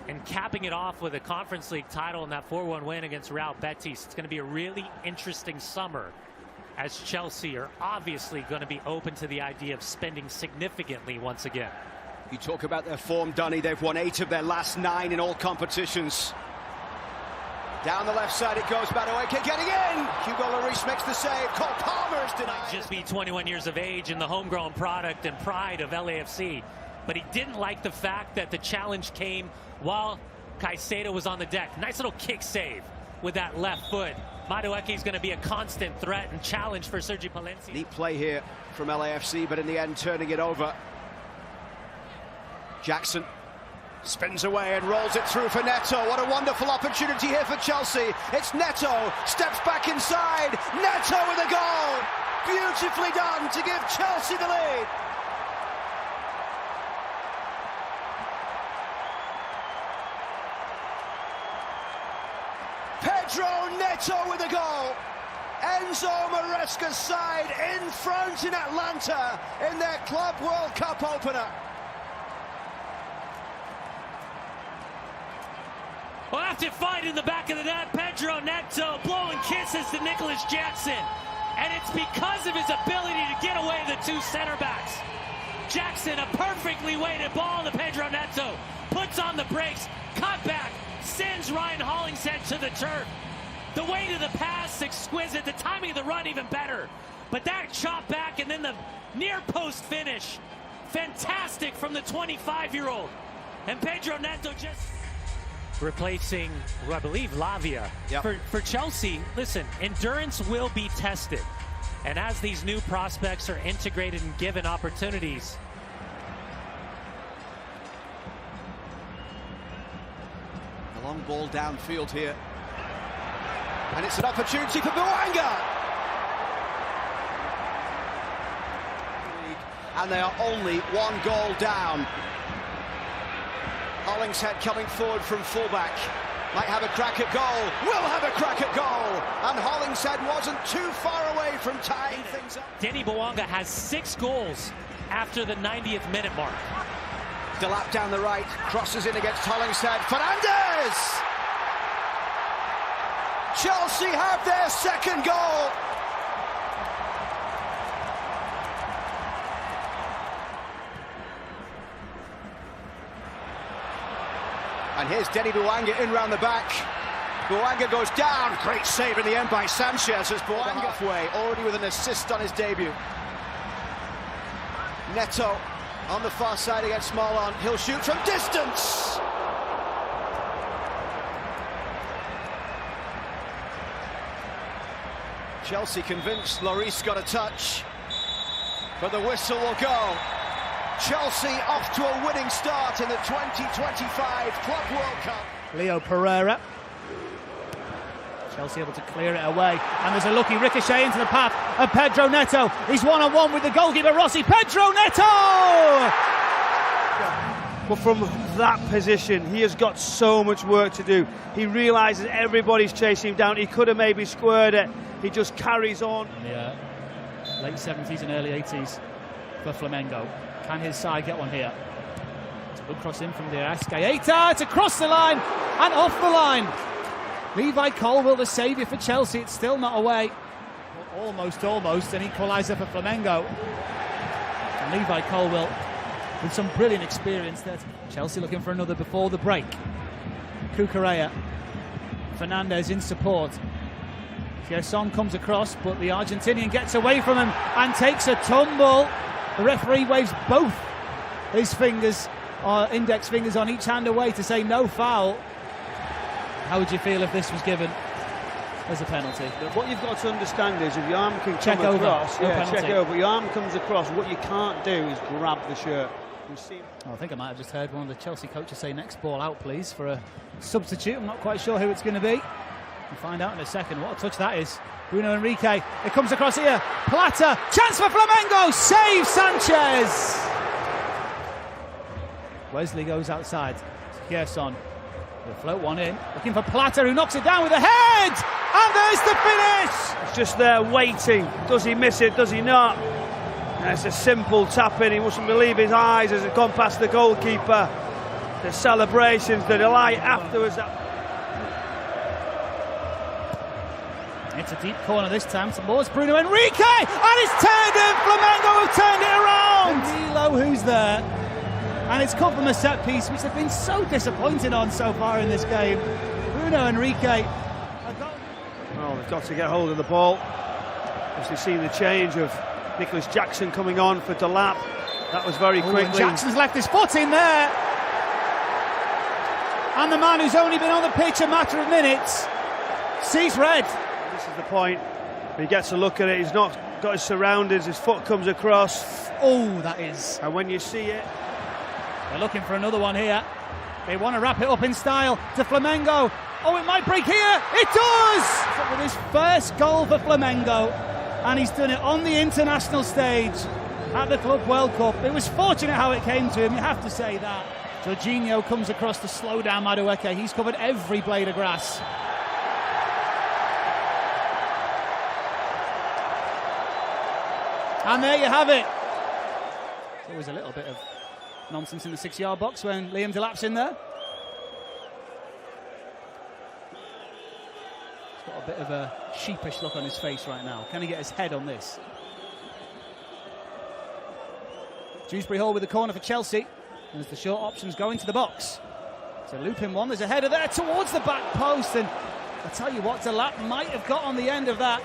and capping it off with a Conference League title and that 4-1 win against Real Betis. It's going to be a really interesting summer, as Chelsea are obviously going to be open to the idea of spending significantly once again. You talk about their form, Dunny. They've won 8 of their last 9 in all competitions. Down the left side it goes, Madueke getting in! Hugo Lloris makes the save, Cole Palmer is denied. Just be 21 years of age and the homegrown product and pride of LAFC. But he didn't like the fact that the challenge came while Caicedo was on the deck. Nice little kick save with that left foot. Madueke is going to be a constant threat and challenge for Sergi Palencia. Neat play here from LAFC, but in the end turning it over. Jackson spins away and rolls it through for Neto. What a wonderful opportunity here for Chelsea. It's Neto, steps back inside. Neto with a goal. Beautifully done to give Chelsea the lead. Pedro Neto with a goal. Enzo Maresca's side in front in Atlanta in their Club World Cup opener. Well, after fight in the back of the net, Pedro Neto blowing kisses to Nicholas Jackson. And it's because of his ability to get away the 2 center backs. Jackson, a perfectly weighted ball to Pedro Neto, puts on the brakes, cut back, sends Ryan Hollingshead to the turf. The weight of the pass, exquisite. The timing of the run, even better. But that chop back and then the near post finish, fantastic from the 25-year-old. And Pedro Neto just replacing, I believe, Lavia. Yep. For Chelsea, listen, endurance will be tested. And as these new prospects are integrated and given opportunities, a long ball downfield here. And it's an opportunity for Bouanga. And they are only 1 goal down. Hollingshead coming forward from fullback. Might have a crack at goal. Will have a crack at goal. And Hollingshead wasn't too far away from tying things up. Denny Bouanga has 6 goals after the 90th minute mark. Delap down the right. Crosses in against Hollingshead. Fernandez! Chelsea have their 2nd goal. And here's Denny Bouanga in round the back. Bouanga goes down. Great save in the end by Sanchez as Bouanga halfway, already with an assist on his debut. Neto on the far side against Smallon. He'll shoot from distance. Chelsea convinced. Lloris got a touch, but the whistle will go. Chelsea off to a winning start in the 2025 Club World Cup. Leo Pereira. Chelsea able to clear it away. And there's a lucky ricochet into the path of Pedro Neto. He's one-on-one with the goalkeeper, Rossi. Pedro Neto! But from that position, he has got so much work to do. He realises everybody's chasing him down. He could have maybe squared it. He just carries on. Yeah, late 70s and early 80s for Flamengo. Can his side get one here? It's a good cross in from the Ascaeta. It's across the line and off the line. Levi Colwill, the saviour for Chelsea. It's still not away. Almost an equaliser for Flamengo. And Levi Colwill with some brilliant experience there. Chelsea looking for another before the break. Cucurella. Fernandez in support. Gerson comes across, but the Argentinian gets away from him and takes a tumble. The referee waves both his fingers, index fingers on each hand away to say no foul. How would you feel if this was given as a penalty? But what you've got to understand is if your arm can check come over, across, no penalty. check over. Your arm comes across. What you can't do is grab the shirt. I think I might have just heard one of the Chelsea coaches say next ball out, please, for a substitute. I'm not quite sure who it's going to be. We'll find out in a second. What a touch that is. Bruno Henrique. It comes across here. Plata. Chance for Flamengo. Save Sanchez. Wesley goes outside. Gerson. He'll float one in. Looking for Plata, who knocks it down with a head. And there's the finish. It's just there waiting. Does he miss it? Does he not? And it's a simple tap in. He mustn't believe his eyes as it gone past the goalkeeper. the celebrations, the delight afterwards. It's a deep corner this time. Towards Bruno Henrique, and it's turned in. Flamengo have turned it around. Danilo, who's there, and it's come from a set piece, which they've been so disappointed on so far in this game. Bruno Henrique. Well, they've got to get hold of the ball. Obviously, seen the change of Nicholas Jackson coming on for Delap. That was very quickly. Jackson's left his foot in there, and the man who's only been on the pitch a matter of minutes sees red. This is the point. He gets a look at it. He's not got his surroundings. His foot comes across. Oh, that is. And when you see it, they're looking for another one here. They want to wrap it up in style to Flamengo. Oh, it might break here. It does! With his first goal for Flamengo, and he's done it on the international stage at the Club World Cup. It was fortunate how it came to him, you have to say that. Jorginho comes across to slow down Madueke. He's covered every blade of grass. And there you have it. There was a little bit of nonsense in the 6-yard box when Liam Delap's in there. He's got a bit of a sheepish look on his face right now. Can he get his head on this? Dewsbury Hall with the corner for Chelsea. There's the short options going to the box. To loop in one, there's a header there towards the back post, and I tell you what, Delap might have got on the end of that.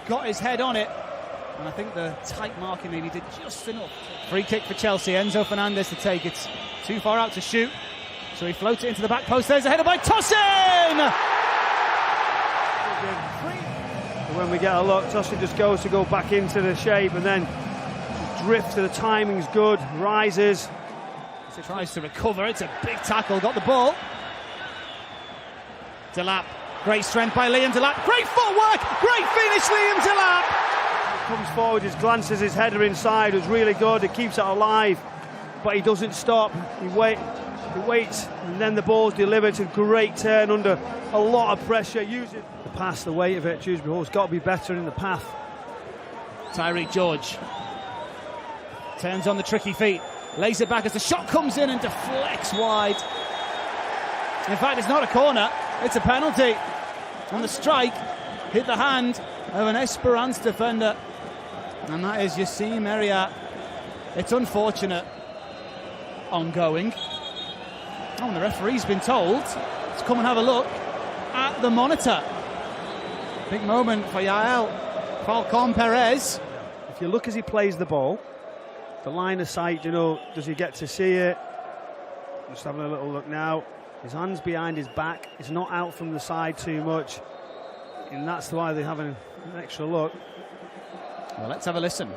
Got his head on it. And I think the tight marking maybe did just enough. Free kick for Chelsea. Enzo Fernandez to take it. Too far out to shoot. So he floats it into the back post. There's a header by Tosin! when we get a look, Tosin just goes to go back into the shape and then drifts. The timing's good. Rises. He tries to recover. It's a big tackle. Got the ball. Delap. Great strength by Liam Delap. Great footwork. Great finish, Liam Delap. Comes forward, just glances his header inside. It was really good. He keeps it alive, but he doesn't stop. He waits, and then the ball's delivered. It's a great turn under a lot of pressure. Using the pass, the weight of it. Dewsbury Hall's got to be better in the path. Tyreek George turns on the tricky feet, lays it back as the shot comes in and deflects wide. In fact, it's not a corner, it's a penalty. And the strike hit the hand of an Esperance defender, and that is Yacine Meriat. It's unfortunate. Ongoing. Oh, and the referee's been told to come and have a look at the monitor. Big moment for Yael Falcon Perez. If you look as he plays the ball, the line of sight, you know, does he get to see it? Just having a little look now. His hand's behind his back. It's not out from the side too much. And that's why they're having an extra look. Well, let's have a listen.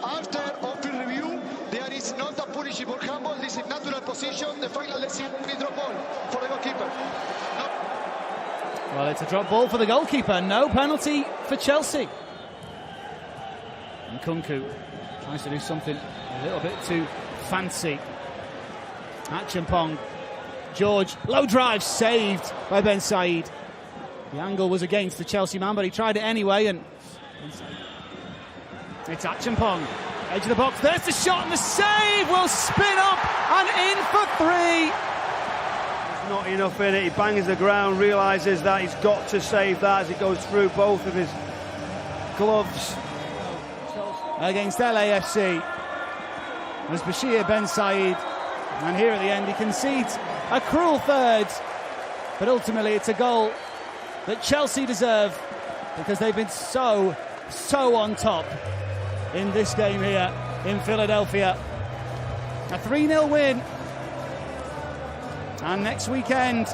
After on-field review, there is not a punishable handball. This is natural position. The final decision is drop ball for the goalkeeper. No. Well, it's a drop ball for the goalkeeper. No penalty for Chelsea. And Kunku tries to do something a little bit too fancy. Acheampong. George, low drive, saved by Ben Said. The angle was against the Chelsea man, but he tried it anyway, and it's Acheampong. Edge of the box, there's the shot, and the save will spin up and in for three. There's not enough in it. He bangs the ground, realises that he's got to save that as it goes through both of his gloves. Against LAFC was Bashir Ben Said, and here at the end he concedes a cruel third, but ultimately it's a goal that Chelsea deserve because they've been so on top in this game here in Philadelphia. A 3-0 win, and next weekend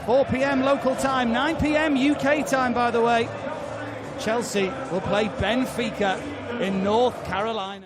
4 p.m. local time, 9 p.m. UK time, by the way, Chelsea will play Benfica in North Carolina.